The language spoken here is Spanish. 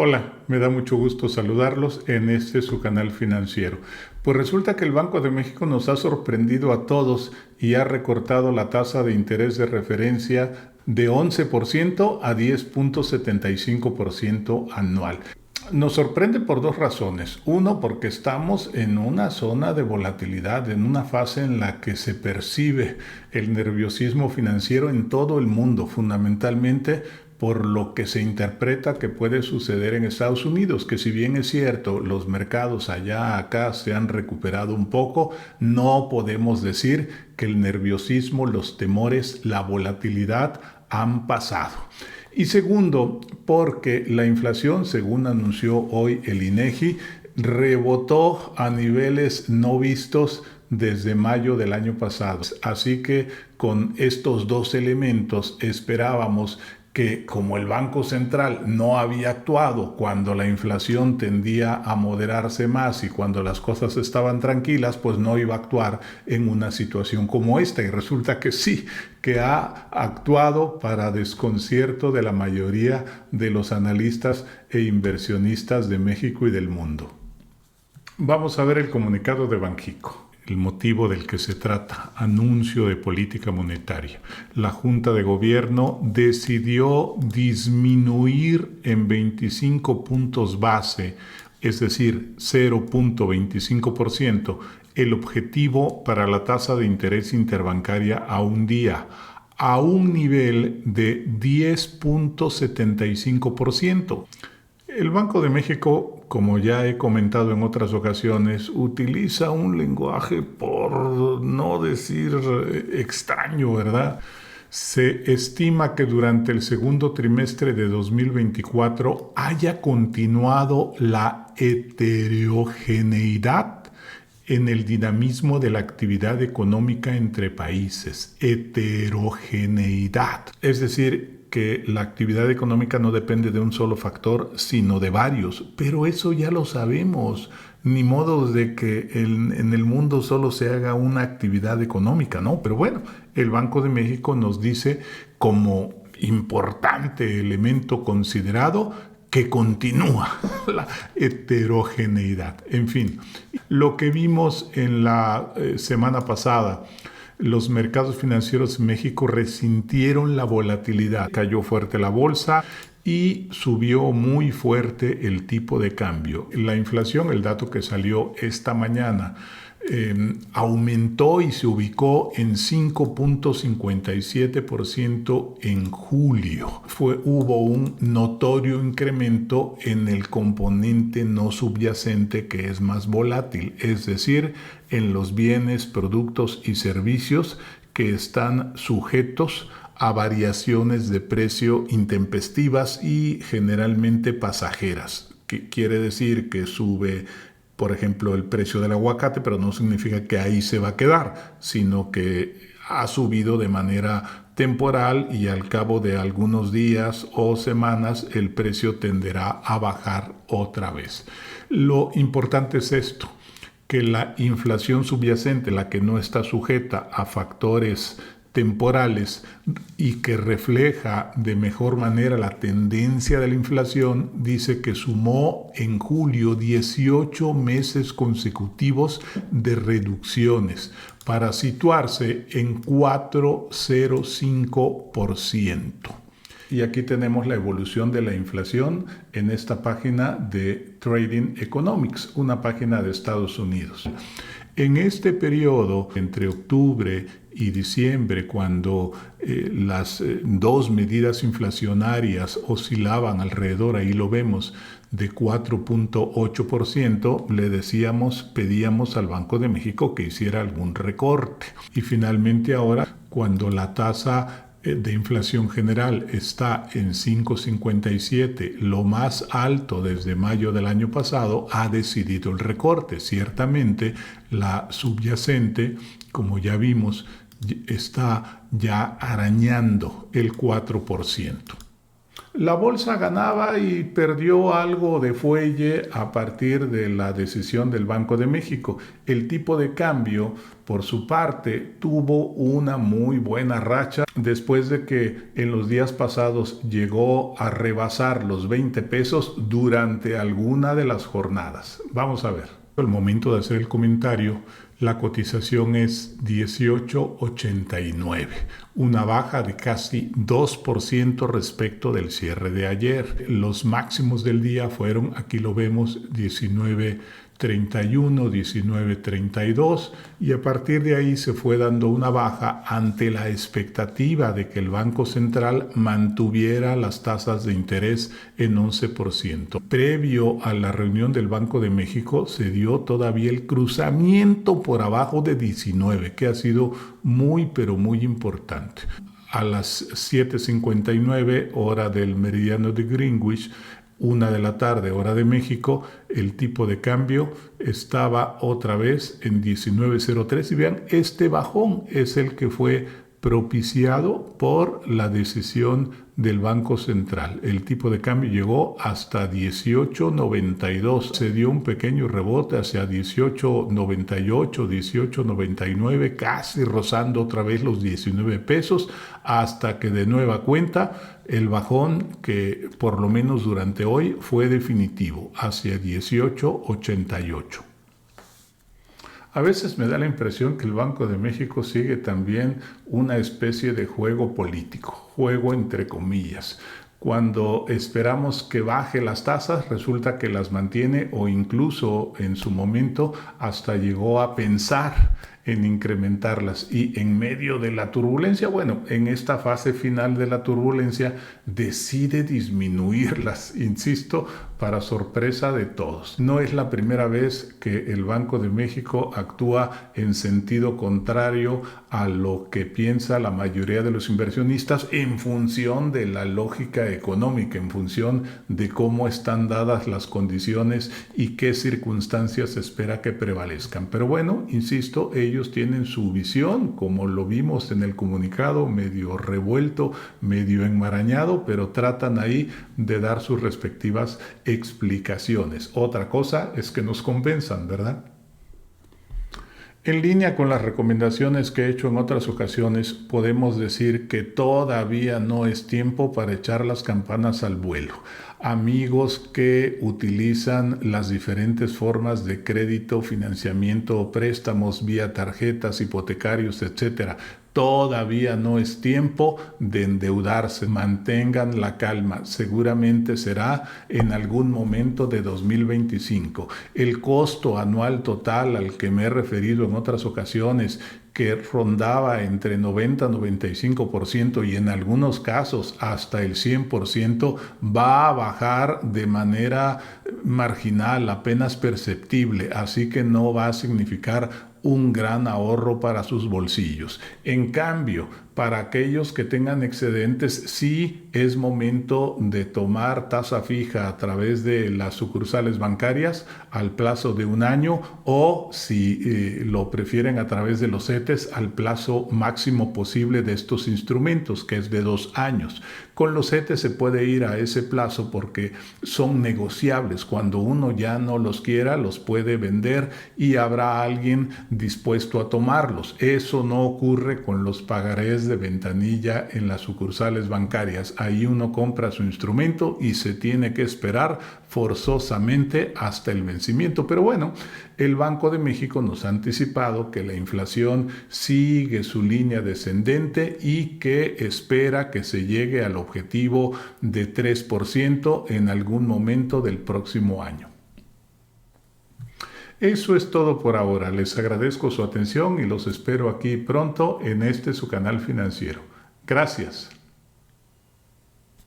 Hola, me da mucho gusto saludarlos en este su canal financiero. Pues resulta que el Banco de México nos ha sorprendido a todos y ha recortado la tasa de interés de referencia de 11% a 10.75% anual. Nos sorprende por dos razones. Uno, porque estamos en una zona de volatilidad, en una fase en la que se percibe el nerviosismo financiero en todo el mundo, fundamentalmente por lo que se interpreta que puede suceder en Estados Unidos, que si bien es cierto, los mercados acá se han recuperado un poco, no podemos decir que el nerviosismo, los temores, la volatilidad han pasado. Y segundo, porque la inflación, según anunció hoy el INEGI, rebotó a niveles no vistos desde mayo del año pasado. Así que con estos dos elementos esperábamos que, como el Banco Central no había actuado cuando la inflación tendía a moderarse más y cuando las cosas estaban tranquilas, pues no iba a actuar en una situación como esta. Y resulta que sí, que ha actuado para desconcierto de la mayoría de los analistas e inversionistas de México y del mundo. Vamos a ver el comunicado de Banxico. El motivo del que se trata, anuncio de política monetaria. La Junta de Gobierno decidió disminuir en 25 puntos base, es decir, 0.25%, el objetivo para la tasa de interés interbancaria a un día, a un nivel de 10.75%. El Banco de México, como ya he comentado en otras ocasiones, utiliza un lenguaje, por no decir extraño, ¿verdad? Se estima que durante el segundo trimestre de 2024 haya continuado la heterogeneidad en el dinamismo de la actividad económica entre países. Heterogeneidad. Es decir, que la actividad económica no depende de un solo factor, sino de varios. Pero eso ya lo sabemos. Ni modo de que en el mundo solo se haga una actividad económica, ¿no? Pero bueno, el Banco de México nos dice como importante elemento considerado que continúa la heterogeneidad. En fin, lo que vimos en la semana pasada, los mercados financieros en México resintieron la volatilidad. Cayó fuerte la bolsa y subió muy fuerte el tipo de cambio. La inflación, el dato que salió esta mañana, aumentó y se ubicó en 5.57% en julio. Hubo un notorio incremento en el componente no subyacente, que es más volátil, es decir, en los bienes, productos y servicios que están sujetos a variaciones de precio intempestivas y generalmente pasajeras. Que quiere decir que sube, por ejemplo, el precio del aguacate, pero no significa que ahí se va a quedar, sino que ha subido de manera temporal y al cabo de algunos días o semanas el precio tenderá a bajar otra vez. Lo importante es esto, que la inflación subyacente, la que no está sujeta a factores temporales y que refleja de mejor manera la tendencia de la inflación, dice que sumó en julio 18 meses consecutivos de reducciones para situarse en 4,05%. Y aquí tenemos la evolución de la inflación en esta página de Trading Economics, una página de Estados Unidos. En este periodo, entre octubre y diciembre, cuando las dos medidas inflacionarias oscilaban alrededor, ahí lo vemos, de 4.8%, pedíamos al Banco de México que hiciera algún recorte. Y finalmente ahora, cuando la tasa de inflación general está en 5,57, lo más alto desde mayo del año pasado, ha decidido el recorte. Ciertamente, la subyacente, como ya vimos, está ya arañando el 4%. La bolsa ganaba y perdió algo de fuelle a partir de la decisión del Banco de México. El tipo de cambio, por su parte, tuvo una muy buena racha después de que en los días pasados llegó a rebasar los 20 pesos durante alguna de las jornadas. Vamos a ver. Al momento de hacer el comentario, la cotización es 18.89, una baja de casi 2% respecto del cierre de ayer. Los máximos del día fueron, aquí lo vemos, 19.31, 19.32, y a partir de ahí se fue dando una baja ante la expectativa de que el Banco Central mantuviera las tasas de interés en 11%. Previo a la reunión del Banco de México se dio todavía el cruzamiento por abajo de 19, que ha sido muy pero muy importante. A las 7:59 hora del meridiano de Greenwich, 1 de la tarde, hora de México, el tipo de cambio estaba otra vez en 19.03 y vean, este bajón es el que fue propiciado por la decisión del Banco Central. El tipo de cambio llegó hasta 18.92. Se dio un pequeño rebote hacia 18.98, 18.99, casi rozando otra vez los 19 pesos, hasta que de nueva cuenta el bajón, que por lo menos durante hoy fue definitivo, hacia 18.88. A veces me da la impresión que el Banco de México sigue también una especie de juego político, juego entre comillas. Cuando esperamos que baje las tasas, resulta que las mantiene, o incluso en su momento hasta llegó a pensar en incrementarlas, y en medio de la turbulencia, bueno, en esta fase final de la turbulencia, decide disminuirlas, insisto, para sorpresa de todos. No es la primera vez que el Banco de México actúa en sentido contrario a lo que piensa la mayoría de los inversionistas en función de la lógica económica, en función de cómo están dadas las condiciones y qué circunstancias se espera que prevalezcan. Pero bueno, insisto, ellos tienen su visión, como lo vimos en el comunicado, medio revuelto, medio enmarañado, pero tratan ahí de dar sus respectivas explicaciones. Otra cosa es que nos convenzan, ¿verdad? En línea con las recomendaciones que he hecho en otras ocasiones, podemos decir que todavía no es tiempo para echar las campanas al vuelo. Amigos que utilizan las diferentes formas de crédito, financiamiento o préstamos vía tarjetas, hipotecarios, etcétera, todavía no es tiempo de endeudarse. Mantengan la calma. Seguramente será en algún momento de 2025. El costo anual total al que me he referido en otras ocasiones, que rondaba entre 90-95% y en algunos casos hasta el 100%, va a bajar de manera marginal, apenas perceptible, así que no va a significar un gran ahorro para sus bolsillos. En cambio, para aquellos que tengan excedentes, sí es momento de tomar tasa fija a través de las sucursales bancarias al plazo de 1 año, o si lo prefieren a través de los CETES, al plazo máximo posible de estos instrumentos, que es de 2 años. Con los CETES se puede ir a ese plazo porque son negociables. Cuando uno ya no los quiera, los puede vender y habrá alguien dispuesto a tomarlos. Eso no ocurre con los pagarés de ventanilla en las sucursales bancarias. Ahí uno compra su instrumento y se tiene que esperar forzosamente hasta el vencimiento. Pero bueno, el Banco de México nos ha anticipado que la inflación sigue su línea descendente y que espera que se llegue al objetivo de 3% en algún momento del próximo año. Eso es todo por ahora. Les agradezco su atención y los espero aquí pronto en su canal financiero. Gracias.